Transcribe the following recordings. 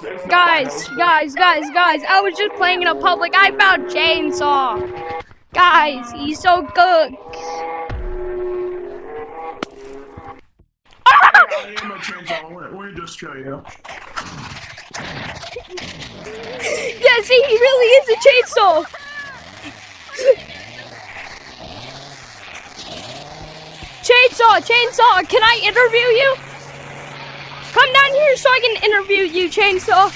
it's Guys, I was just playing in a public. I found Chainsaw. Guys, he's so good. I am a chainsaw. Let me just show you. Yeah, see, he really is a chainsaw. Chainsaw, can I interview you? Come down here so I can interview you, Chainsaw.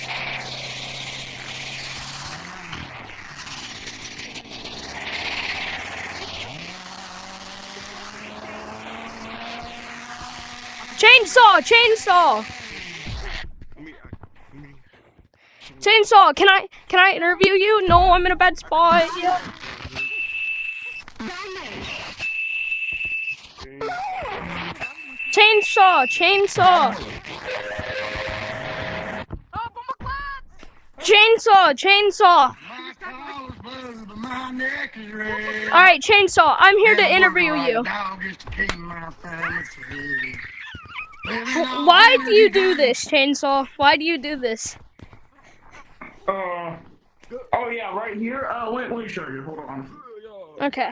Chainsaw, can I interview you? No, I'm in a bad spot. Yeah. Chainsaw. Alright, Chainsaw, I'm here to interview you. Why do you do this, Chainsaw? Why do you do this? Oh yeah, right here. Let me show you. Hold on. Okay.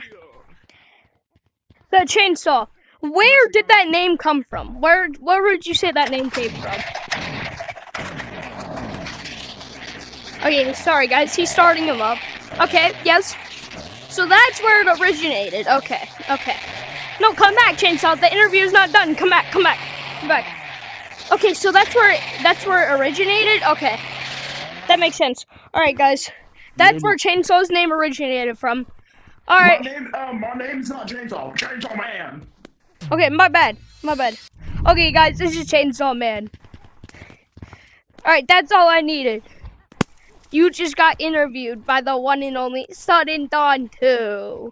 The Chainsaw. Where did that name come from? Where would you say that name came from? Okay, sorry guys, he's starting him up. Okay, yes. So that's where it originated. Okay. No, come back, Chainsaw. The interview's not done. Come back. Okay, so that's where it originated? Okay. That makes sense. Alright guys. That's where Chainsaw's name originated from. Alright. My name's not Chainsaw. Chainsaw Man. Okay, my bad. Okay guys, this is Chainsaw Man. Alright, that's all I needed. You just got interviewed by the one and only Sudden Dawn 2.